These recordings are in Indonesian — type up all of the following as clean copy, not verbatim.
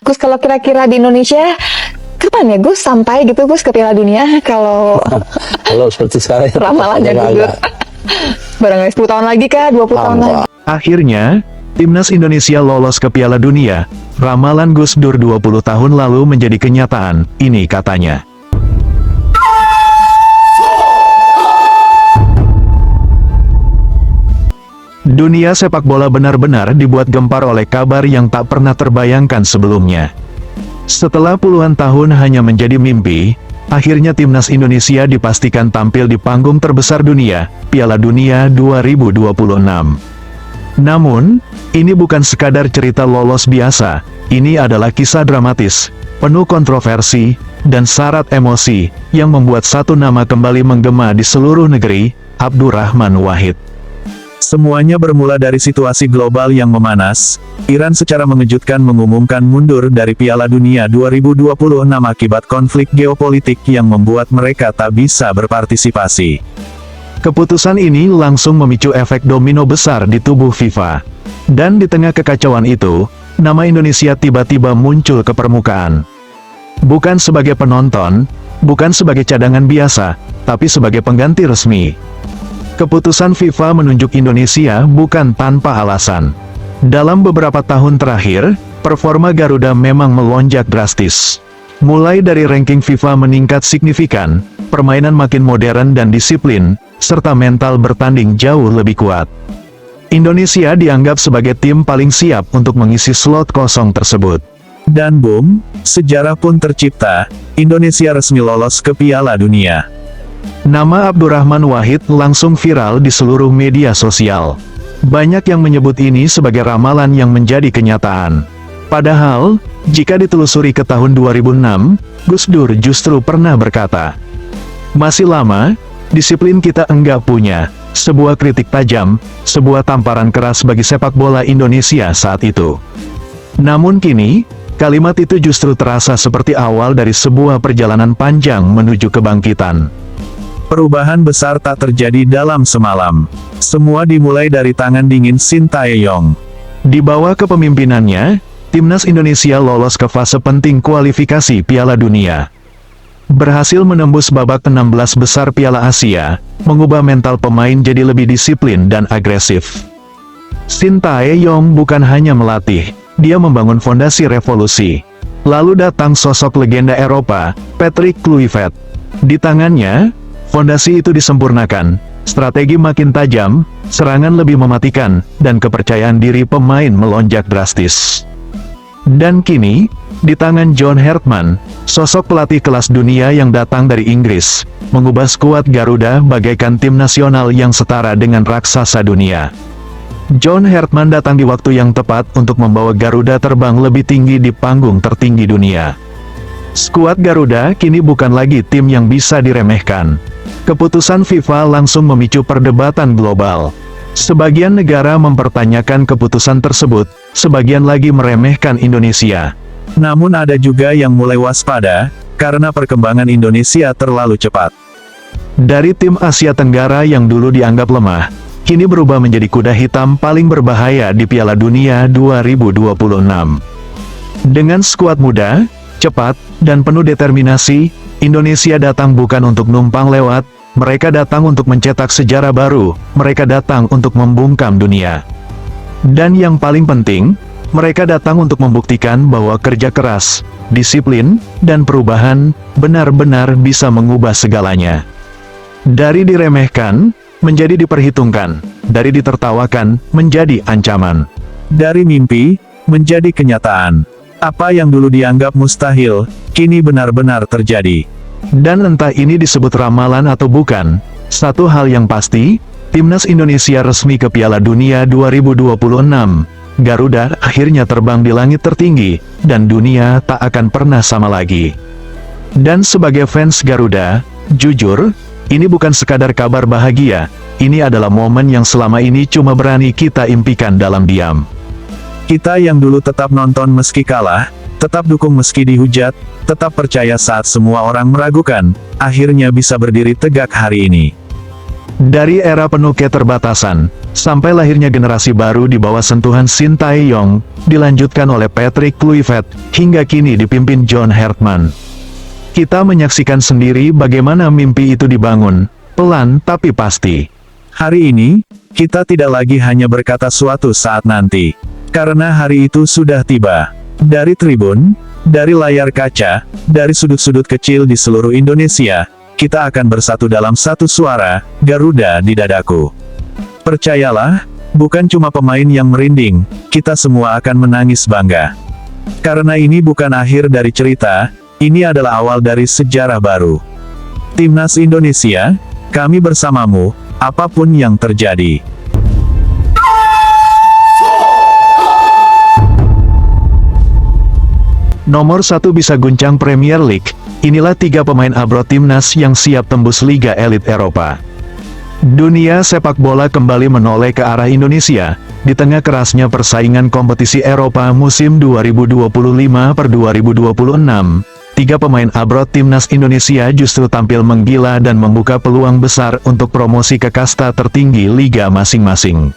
Gus, kalau kira-kira di Indonesia kapan ya Gus sampai gitu Gus ke Piala Dunia kalau Kalau seperti sekarang ramalannya Gus? Barangkali 10 tahun lagi kah? 20 tahun lagi? Akhirnya, Timnas Indonesia lolos ke Piala Dunia. Ramalan Gus Dur 20 tahun lalu menjadi kenyataan, ini katanya. Dunia sepak bola benar-benar dibuat gempar oleh kabar yang tak pernah terbayangkan sebelumnya. Setelah puluhan tahun hanya menjadi mimpi, akhirnya Timnas Indonesia dipastikan tampil di panggung terbesar dunia, Piala Dunia 2026. Namun, ini bukan sekadar cerita lolos biasa, ini adalah kisah dramatis, penuh kontroversi, dan syarat emosi, yang membuat satu nama kembali menggema di seluruh negeri, Abdurrahman Wahid. Semuanya bermula dari situasi global yang memanas. Iran secara mengejutkan mengumumkan mundur dari Piala Dunia 2026 akibat konflik geopolitik yang membuat mereka tak bisa berpartisipasi. Keputusan ini langsung memicu efek domino besar di tubuh FIFA. Dan di tengah kekacauan itu, nama Indonesia tiba-tiba muncul ke permukaan. Bukan sebagai penonton, bukan sebagai cadangan biasa, tapi sebagai pengganti resmi. Keputusan FIFA menunjuk Indonesia bukan tanpa alasan. Dalam beberapa tahun terakhir, performa Garuda memang melonjak drastis. Mulai dari ranking FIFA meningkat signifikan, permainan makin modern dan disiplin, serta mental bertanding jauh lebih kuat. Indonesia dianggap sebagai tim paling siap untuk mengisi slot kosong tersebut. Dan boom, sejarah pun tercipta, Indonesia resmi lolos ke Piala Dunia. Nama Abdurrahman Wahid langsung viral di seluruh media sosial. Banyak yang menyebut ini sebagai ramalan yang menjadi kenyataan. Padahal, jika ditelusuri ke tahun 2006, Gus Dur justru pernah berkata, "Masih lama, disiplin kita enggak punya." Sebuah kritik tajam, sebuah tamparan keras bagi sepak bola Indonesia saat itu. Namun kini, kalimat itu justru terasa seperti awal dari sebuah perjalanan panjang menuju kebangkitan. Perubahan besar tak terjadi dalam semalam. Semua dimulai dari tangan dingin Sintayong. Di bawah kepemimpinannya, Timnas Indonesia lolos ke fase penting kualifikasi Piala Dunia. Berhasil menembus babak 16 besar Piala Asia, mengubah mental pemain jadi lebih disiplin dan agresif. Sintayong bukan hanya melatih, dia membangun fondasi revolusi. Lalu datang sosok legenda Eropa, Patrick Kluivert. Di tangannya, fondasi itu disempurnakan, strategi makin tajam, serangan lebih mematikan, dan kepercayaan diri pemain melonjak drastis. Dan kini, di tangan John Hartman, sosok pelatih kelas dunia yang datang dari Inggris, mengubah skuad Garuda bagaikan tim nasional yang setara dengan raksasa dunia. John Hartman datang di waktu yang tepat untuk membawa Garuda terbang lebih tinggi di panggung tertinggi dunia. Skuad Garuda kini bukan lagi tim yang bisa diremehkan. Keputusan FIFA langsung memicu perdebatan global. Sebagian negara mempertanyakan keputusan tersebut, sebagian lagi meremehkan Indonesia. Namun ada juga yang mulai waspada, karena perkembangan Indonesia terlalu cepat. Dari tim Asia Tenggara yang dulu dianggap lemah, kini berubah menjadi kuda hitam paling berbahaya di Piala Dunia 2026. Dengan skuad muda, cepat, dan penuh determinasi, Indonesia datang bukan untuk numpang lewat, mereka datang untuk mencetak sejarah baru, mereka datang untuk membungkam dunia. Dan yang paling penting, mereka datang untuk membuktikan bahwa kerja keras, disiplin, dan perubahan, benar-benar bisa mengubah segalanya. Dari diremehkan, menjadi diperhitungkan, dari ditertawakan, menjadi ancaman. Dari mimpi, menjadi kenyataan. Apa yang dulu dianggap mustahil, kini benar-benar terjadi. Dan entah ini disebut ramalan atau bukan, satu hal yang pasti, Timnas Indonesia resmi ke Piala Dunia 2026. Garuda akhirnya terbang di langit tertinggi, dan dunia tak akan pernah sama lagi. Dan sebagai fans Garuda, jujur, ini bukan sekadar kabar bahagia, ini adalah momen yang selama ini cuma berani kita impikan dalam diam. Kita yang dulu tetap nonton meski kalah, tetap dukung meski dihujat, tetap percaya saat semua orang meragukan, akhirnya bisa berdiri tegak hari ini. Dari era penuh keterbatasan, Sampai lahirnya generasi baru di bawah sentuhan Shin Tae-yong, dilanjutkan oleh Patrick Kluivert, hingga kini dipimpin John Hartman. Kita menyaksikan sendiri bagaimana mimpi itu dibangun, pelan tapi pasti. Hari ini, kita tidak lagi hanya berkata suatu saat nanti, karena hari itu sudah tiba. Dari tribun, dari layar kaca, dari sudut-sudut kecil di seluruh Indonesia, kita akan bersatu dalam satu suara, Garuda di dadaku. Percayalah, bukan cuma pemain yang merinding, kita semua akan menangis bangga. Karena ini bukan akhir dari cerita, ini adalah awal dari sejarah baru. Timnas Indonesia, kami bersamamu, apapun yang terjadi. Nomor 1 bisa guncang Premier League. Inilah 3 pemain abroad timnas yang siap tembus Liga Elit Eropa. Dunia sepak bola kembali menoleh ke arah Indonesia, di tengah kerasnya persaingan kompetisi Eropa musim 2025-2026. 3 pemain abroad timnas Indonesia justru tampil menggila dan membuka peluang besar untuk promosi ke kasta tertinggi liga masing-masing.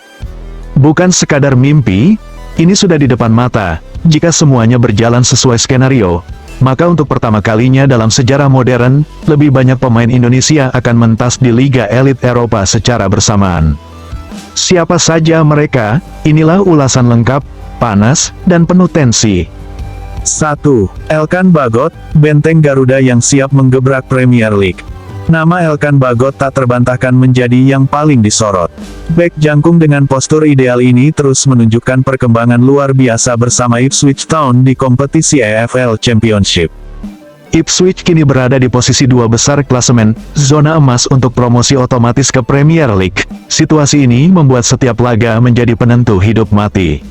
Bukan sekadar mimpi, ini sudah di depan mata. Jika semuanya berjalan sesuai skenario, maka untuk pertama kalinya dalam sejarah modern, lebih banyak pemain Indonesia akan mentas di Liga Elit Eropa secara bersamaan. Siapa saja mereka? Inilah ulasan lengkap, panas, dan penuh tensi. 1. Elkan Bagot, benteng Garuda yang siap menggebrak Premier League. Nama Elkan Bagot tak terbantahkan menjadi yang paling disorot. Bek jangkung dengan postur ideal ini terus menunjukkan perkembangan luar biasa bersama Ipswich Town di kompetisi EFL Championship. Ipswich kini berada di posisi 2 besar klasemen, zona emas untuk promosi otomatis ke Premier League. Situasi ini membuat setiap laga menjadi penentu hidup mati.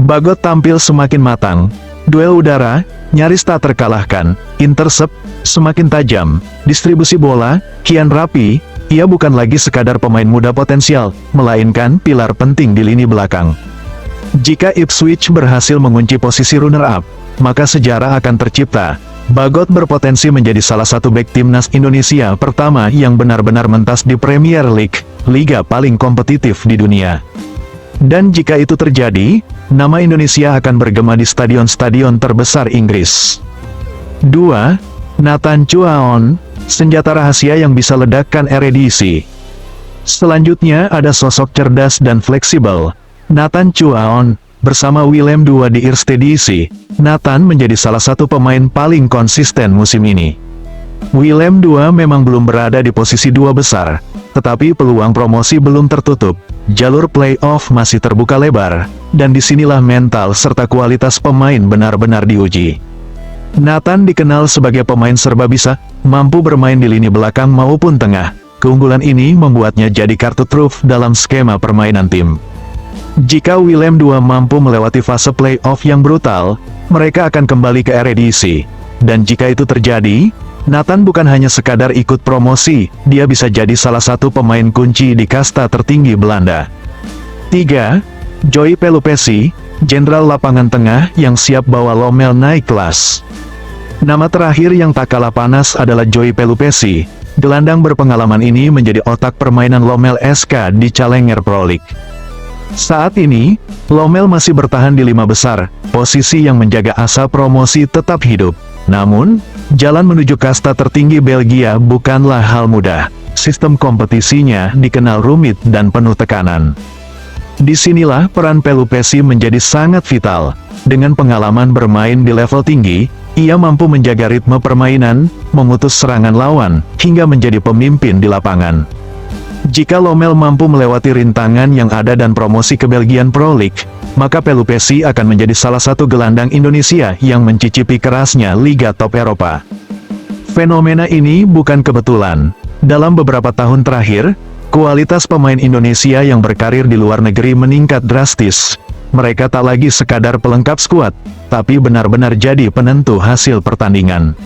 Bagot tampil semakin matang. Duel udara, nyaris tak terkalahkan, intercept, semakin tajam, distribusi bola, kian rapi, ia bukan lagi sekadar pemain muda potensial, melainkan pilar penting di lini belakang. Jika Ipswich berhasil mengunci posisi runner-up, maka sejarah akan tercipta. Bagot berpotensi menjadi salah satu bek timnas Indonesia pertama yang benar-benar mentas di Premier League, liga paling kompetitif di dunia. Dan jika itu terjadi, nama Indonesia akan bergema di stadion-stadion terbesar Inggris. 2. Nathan Chuaon, senjata rahasia yang bisa ledakkan Eredivisie. Selanjutnya ada sosok cerdas dan fleksibel, Nathan Chuaon. Bersama Willem II di Eerste Divisie, Nathan menjadi salah satu pemain paling konsisten musim ini. Willem II memang belum berada di posisi 2 besar, tetapi peluang promosi belum tertutup, jalur play-off masih terbuka lebar, dan disinilah mental serta kualitas pemain benar-benar diuji. Nathan dikenal sebagai pemain serba bisa, mampu bermain di lini belakang maupun tengah. Keunggulan ini membuatnya jadi kartu truf dalam skema permainan tim. Jika Willem II mampu melewati fase play-off yang brutal, mereka akan kembali ke Eredivisie. Dan jika itu terjadi, Nathan bukan hanya sekadar ikut promosi, dia bisa jadi salah satu pemain kunci di kasta tertinggi Belanda. 3. Joey Pelupessy, jenderal lapangan tengah yang siap bawa Lommel naik kelas. Nama terakhir yang tak kalah panas adalah Joey Pelupessy. Gelandang berpengalaman ini menjadi otak permainan Lommel SK di Challenger Pro League. Saat ini, Lommel masih bertahan di 5 besar, posisi yang menjaga asa promosi tetap hidup. Namun, jalan menuju kasta tertinggi Belgia bukanlah hal mudah. Sistem kompetisinya dikenal rumit dan penuh tekanan. Disinilah peran Pelupessy menjadi sangat vital. Dengan pengalaman bermain di level tinggi, ia mampu menjaga ritme permainan, memutus serangan lawan, hingga menjadi pemimpin di lapangan. Jika Lommel mampu melewati rintangan yang ada dan promosi ke Belgian Pro League, maka Pelupessy akan menjadi salah satu gelandang Indonesia yang mencicipi kerasnya Liga Top Eropa. Fenomena ini bukan kebetulan. Dalam beberapa tahun terakhir, kualitas pemain Indonesia yang berkarir di luar negeri meningkat drastis. Mereka tak lagi sekadar pelengkap skuad, tapi benar-benar jadi penentu hasil pertandingan.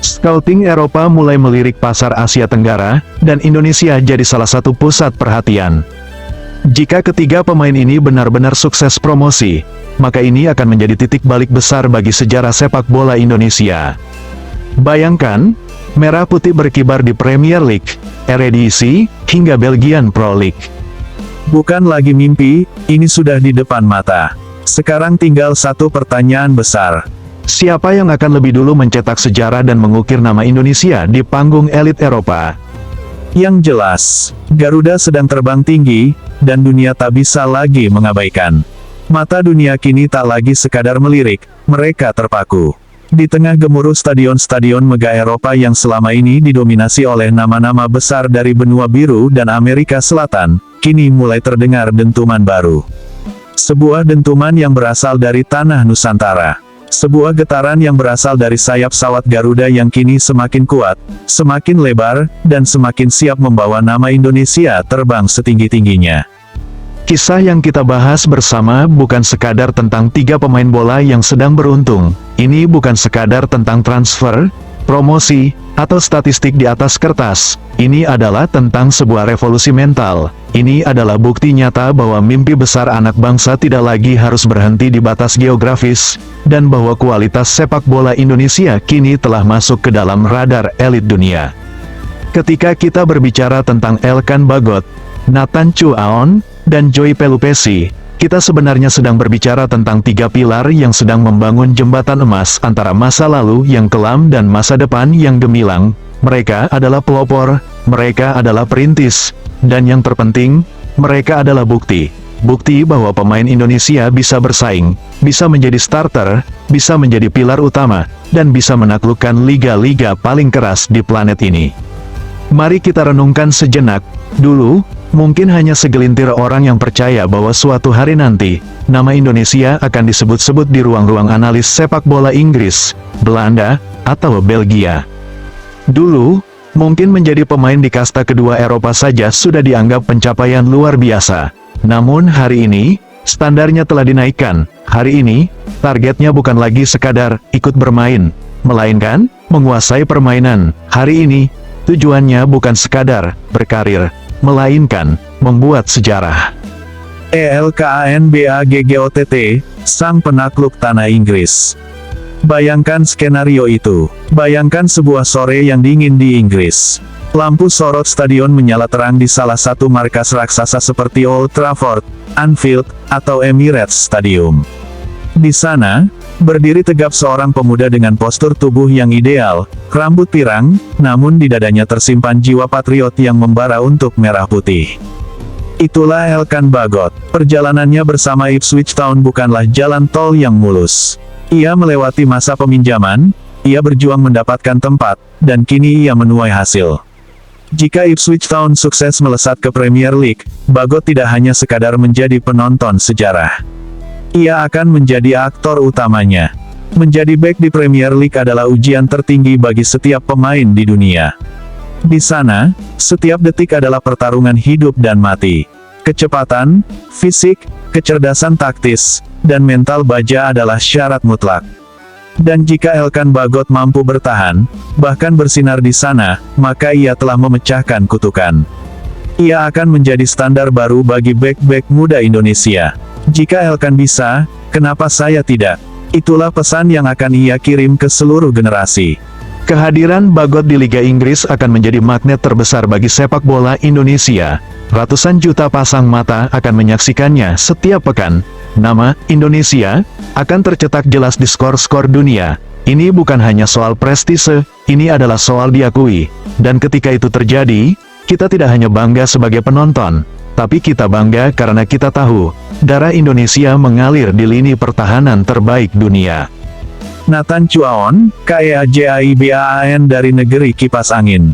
Scouting Eropa mulai melirik pasar Asia Tenggara, dan Indonesia jadi salah satu pusat perhatian. Jika ketiga pemain ini benar-benar sukses promosi, maka ini akan menjadi titik balik besar bagi sejarah sepak bola Indonesia. Bayangkan, merah putih berkibar di Premier League, Eredivisie, hingga Belgian Pro League. Bukan lagi mimpi, ini sudah di depan mata. Sekarang tinggal satu pertanyaan besar. Siapa yang akan lebih dulu mencetak sejarah dan mengukir nama Indonesia di panggung elit Eropa? Yang jelas, Garuda sedang terbang tinggi, dan dunia tak bisa lagi mengabaikan. Mata dunia kini tak lagi sekadar melirik, mereka terpaku. Di tengah gemuruh stadion-stadion megah Eropa yang selama ini didominasi oleh nama-nama besar dari benua biru dan Amerika Selatan, kini mulai terdengar dentuman baru. Sebuah dentuman yang berasal dari tanah Nusantara. Sebuah getaran yang berasal dari sayap pesawat Garuda yang kini semakin kuat, semakin lebar, dan semakin siap membawa nama Indonesia terbang setinggi-tingginya. Kisah yang kita bahas bersama bukan sekadar tentang 3 pemain bola yang sedang beruntung. Ini bukan sekadar tentang transfer, promosi, atau statistik di atas kertas. Ini adalah tentang sebuah revolusi mental. Ini adalah bukti nyata bahwa mimpi besar anak bangsa tidak lagi harus berhenti di batas geografis, dan bahwa kualitas sepak bola Indonesia kini telah masuk ke dalam radar elit dunia. Ketika kita berbicara tentang Elkan Bagot, Nathan Chu Aon, dan Joy Pelupesi, kita sebenarnya sedang berbicara tentang 3 pilar yang sedang membangun jembatan emas antara masa lalu yang kelam dan masa depan yang gemilang. Mereka adalah pelopor, mereka adalah perintis, dan yang terpenting, mereka adalah bukti. Bukti bahwa pemain Indonesia bisa bersaing, bisa menjadi starter, bisa menjadi pilar utama, dan bisa menaklukkan liga-liga paling keras di planet ini. Mari kita renungkan sejenak. Dulu, mungkin hanya segelintir orang yang percaya bahwa suatu hari nanti, nama Indonesia akan disebut-sebut di ruang-ruang analis sepak bola Inggris, Belanda, atau Belgia. Dulu, mungkin menjadi pemain di kasta kedua Eropa saja sudah dianggap pencapaian luar biasa. Namun hari ini, standarnya telah dinaikkan. Hari ini, targetnya bukan lagi sekadar ikut bermain, melainkan menguasai permainan. Hari ini, tujuannya bukan sekadar berkarir, melainkan membuat sejarah. Elkan Bagot, sang penakluk tanah Inggris. Bayangkan skenario itu. Bayangkan sebuah sore yang dingin di Inggris. Lampu sorot stadion menyala terang di salah satu markas raksasa seperti Old Trafford, Anfield, atau Emirates Stadium. Di sana, berdiri tegap seorang pemuda dengan postur tubuh yang ideal, rambut pirang, namun di dadanya tersimpan jiwa patriot yang membara untuk merah putih. Itulah Elkan Bagot. Perjalanannya bersama Ipswich Town bukanlah jalan tol yang mulus. Ia melewati masa peminjaman, ia berjuang mendapatkan tempat, dan kini ia menuai hasil. Jika Ipswich Town sukses melesat ke Premier League, Bagot tidak hanya sekadar menjadi penonton sejarah. Ia akan menjadi aktor utamanya. Menjadi bek di Premier League adalah ujian tertinggi bagi setiap pemain di dunia. Di sana, setiap detik adalah pertarungan hidup dan mati. Kecepatan, fisik, kecerdasan taktis, dan mental baja adalah syarat mutlak. Dan jika Elkan Bagot mampu bertahan, bahkan bersinar di sana, maka ia telah memecahkan kutukan. Ia akan menjadi standar baru bagi bek-bek muda Indonesia. Jika Elkan bisa, kenapa saya tidak? Itulah pesan yang akan ia kirim ke seluruh generasi. Kehadiran Bagot di Liga Inggris akan menjadi magnet terbesar bagi sepak bola Indonesia. Ratusan juta pasang mata akan menyaksikannya setiap pekan. Nama Indonesia akan tercetak jelas di skor-skor dunia. Ini bukan hanya soal prestise, ini adalah soal diakui. Dan ketika itu terjadi, kita tidak hanya bangga sebagai penonton, tapi kita bangga karena kita tahu, darah Indonesia mengalir di lini pertahanan terbaik dunia. Nathan Chu Aon, KEAJAIBAAN dari negeri kipas angin.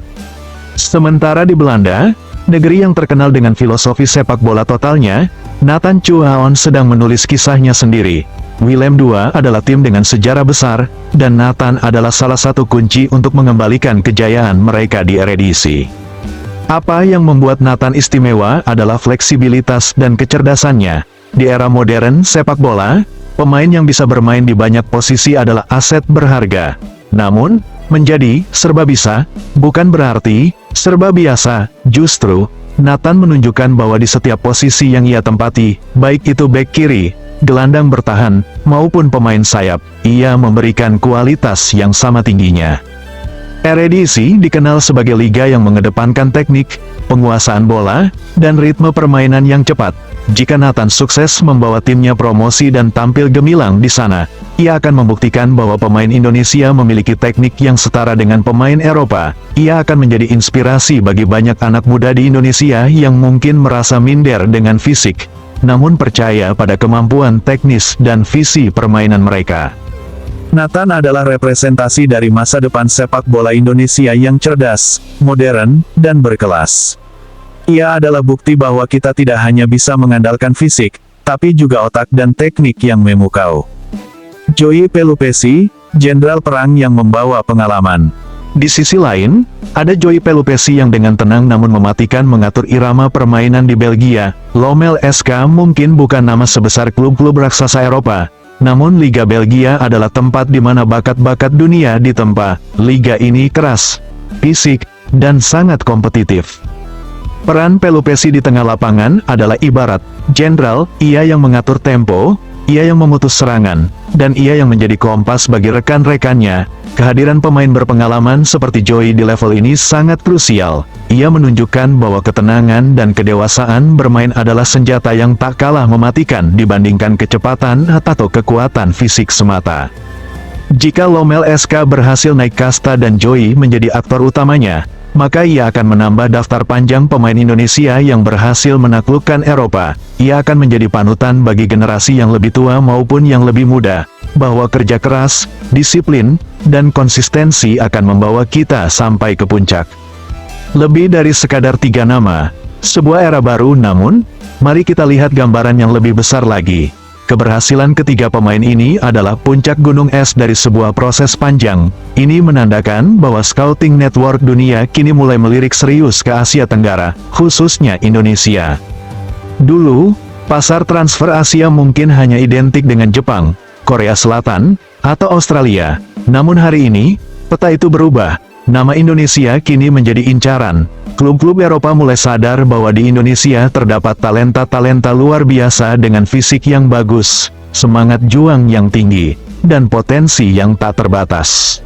Sementara di Belanda, negeri yang terkenal dengan filosofi sepak bola totalnya, Nathan Chu Aon sedang menulis kisahnya sendiri. Willem II adalah tim dengan sejarah besar, dan Nathan adalah salah satu kunci untuk mengembalikan kejayaan mereka di Eredivisie. Apa yang membuat Nathan istimewa adalah fleksibilitas dan kecerdasannya. Di era modern sepak bola, pemain yang bisa bermain di banyak posisi adalah aset berharga. Namun, menjadi serba bisa bukan berarti serba biasa. Justru, Nathan menunjukkan bahwa di setiap posisi yang ia tempati, baik itu bek kiri, gelandang bertahan, maupun pemain sayap, ia memberikan kualitas yang sama tingginya. Eredivisie dikenal sebagai liga yang mengedepankan teknik, penguasaan bola, dan ritme permainan yang cepat. Jika Nathan sukses membawa timnya promosi dan tampil gemilang di sana, ia akan membuktikan bahwa pemain Indonesia memiliki teknik yang setara dengan pemain Eropa. Ia akan menjadi inspirasi bagi banyak anak muda di Indonesia yang mungkin merasa minder dengan fisik, namun percaya pada kemampuan teknis dan visi permainan mereka. Nathan adalah representasi dari masa depan sepak bola Indonesia yang cerdas, modern, dan berkelas. Ia adalah bukti bahwa kita tidak hanya bisa mengandalkan fisik, tapi juga otak dan teknik yang memukau. Joey Pelupesi, jenderal perang yang membawa pengalaman. Di sisi lain, ada Joey Pelupesi yang dengan tenang namun mematikan mengatur irama permainan di Belgia. Lommel SK mungkin bukan nama sebesar klub-klub raksasa Eropa, namun Liga Belgia adalah tempat di mana bakat-bakat dunia ditempa. Liga ini keras, fisik, dan sangat kompetitif. Peran Pelupesi di tengah lapangan adalah ibarat jenderal, ia yang mengatur tempo, ia yang memutus serangan, dan ia yang menjadi kompas bagi rekan-rekannya. Kehadiran pemain berpengalaman seperti Joey di level ini sangat krusial. Ia menunjukkan bahwa ketenangan dan kedewasaan bermain adalah senjata yang tak kalah mematikan dibandingkan kecepatan atau kekuatan fisik semata. Jika Lommel SK berhasil naik kasta dan Joey menjadi aktor utamanya, maka ia akan menambah daftar panjang pemain Indonesia yang berhasil menaklukkan Eropa. Ia akan menjadi panutan bagi generasi yang lebih tua maupun yang lebih muda, bahwa kerja keras, disiplin, dan konsistensi akan membawa kita sampai ke puncak. Lebih dari sekadar 3 nama, sebuah era baru. Namun, mari kita lihat gambaran yang lebih besar lagi. Keberhasilan ketiga pemain ini adalah puncak gunung es dari sebuah proses panjang. Ini menandakan bahwa scouting network dunia kini mulai melirik serius ke Asia Tenggara, khususnya Indonesia. Dulu, pasar transfer Asia mungkin hanya identik dengan Jepang, Korea Selatan, atau Australia. Namun hari ini, peta itu berubah. Nama Indonesia kini menjadi incaran. Klub-klub Eropa mulai sadar bahwa di Indonesia terdapat talenta-talenta luar biasa dengan fisik yang bagus, semangat juang yang tinggi, dan potensi yang tak terbatas.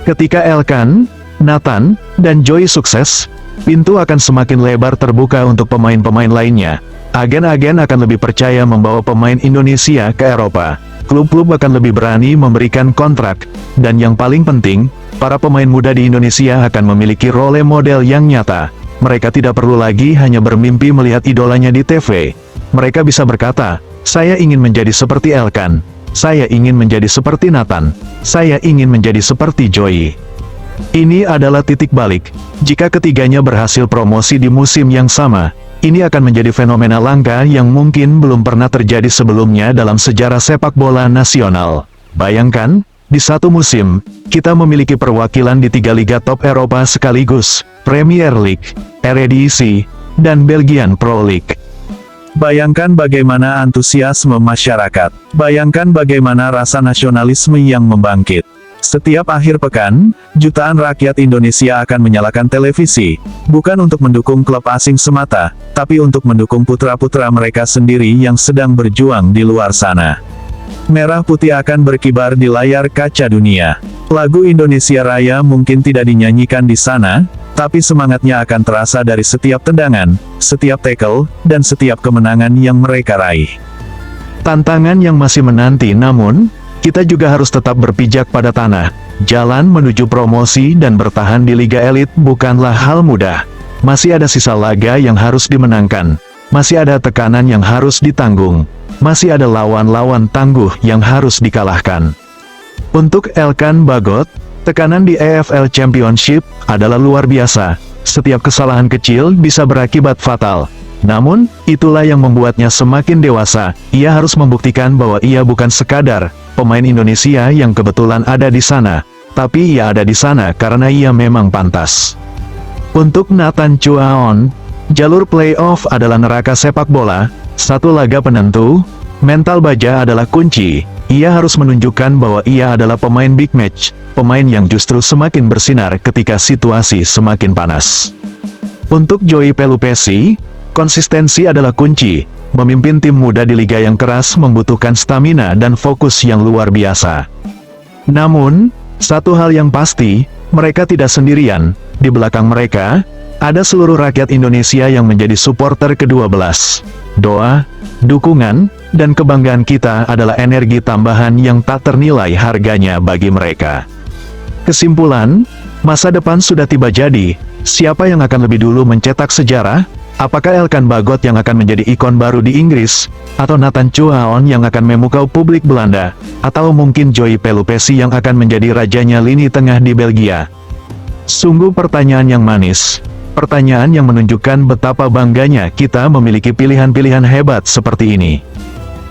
Ketika Elkan, Nathan, dan Joey sukses, pintu akan semakin lebar terbuka untuk pemain-pemain lainnya. Agen-agen akan lebih percaya membawa pemain Indonesia ke Eropa. Klub-klub akan lebih berani memberikan kontrak, dan yang paling penting, para pemain muda di Indonesia akan memiliki role model yang nyata. Mereka tidak perlu lagi hanya bermimpi melihat idolanya di TV. Mereka bisa berkata, saya ingin menjadi seperti Elkan, saya ingin menjadi seperti Nathan, saya ingin menjadi seperti Joey. Ini adalah titik balik. Jika ketiganya berhasil promosi di musim yang sama, ini akan menjadi fenomena langka yang mungkin belum pernah terjadi sebelumnya dalam sejarah sepak bola nasional. Bayangkan, di satu musim, kita memiliki perwakilan di 3 liga top Eropa sekaligus, Premier League, Eredivisie, dan Belgian Pro League. Bayangkan bagaimana antusiasme masyarakat. Bayangkan bagaimana rasa nasionalisme yang membangkit. Setiap akhir pekan, jutaan rakyat Indonesia akan menyalakan televisi, bukan untuk mendukung klub asing semata, tapi untuk mendukung putra-putra mereka sendiri yang sedang berjuang di luar sana. Merah putih akan berkibar di layar kaca dunia. Lagu Indonesia Raya mungkin tidak dinyanyikan di sana, tapi semangatnya akan terasa dari setiap tendangan, setiap tackle, dan setiap kemenangan yang mereka raih. Tantangan yang masih menanti, namun kita juga harus tetap berpijak pada tanah. Jalan menuju promosi dan bertahan di Liga Elit bukanlah hal mudah. Masih ada sisa laga yang harus dimenangkan. Masih ada tekanan yang harus ditanggung. Masih ada lawan-lawan tangguh yang harus dikalahkan. Untuk Elkan Bagot, tekanan di EFL Championship adalah luar biasa. Setiap kesalahan kecil bisa berakibat fatal. Namun, itulah yang membuatnya semakin dewasa. Ia harus membuktikan bahwa ia bukan sekadar pemain Indonesia yang kebetulan ada di sana, tapi ia ada di sana karena ia memang pantas. Untuk Nathan Chuaon, jalur playoff adalah neraka sepak bola. Satu laga penentu, mental baja adalah kunci. Ia harus menunjukkan bahwa ia adalah pemain big match, pemain yang justru semakin bersinar ketika situasi semakin panas. Untuk Joey Pelupesi, konsistensi adalah kunci. Memimpin tim muda di liga yang keras membutuhkan stamina dan fokus yang luar biasa. Namun, Satu hal yang pasti, mereka tidak sendirian. Di belakang mereka, ada seluruh rakyat Indonesia yang menjadi supporter kedua belas. Doa, dukungan, dan kebanggaan kita adalah energi tambahan yang tak ternilai harganya bagi mereka. Kesimpulan, masa depan sudah tiba jadi. Siapa yang akan lebih dulu mencetak sejarah? Apakah Elkan Bagot yang akan menjadi ikon baru di Inggris? Atau Nathan Chuaon yang akan memukau publik Belanda? Atau mungkin Joey Pelupesi yang akan menjadi rajanya lini tengah di Belgia? Sungguh pertanyaan yang manis. Pertanyaan yang menunjukkan betapa bangganya kita memiliki pilihan-pilihan hebat seperti ini.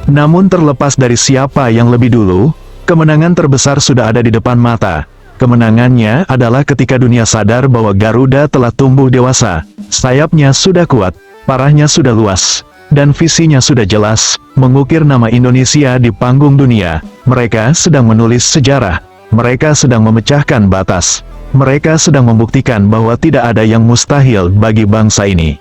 Namun terlepas dari siapa yang lebih dulu, kemenangan terbesar sudah ada di depan mata. Kemenangannya adalah ketika dunia sadar bahwa Garuda telah tumbuh dewasa, sayapnya sudah kuat, parahnya sudah luas, dan visinya sudah jelas, mengukir nama Indonesia di panggung dunia. Mereka sedang menulis sejarah, mereka sedang memecahkan batas, mereka sedang membuktikan bahwa tidak ada yang mustahil bagi bangsa ini.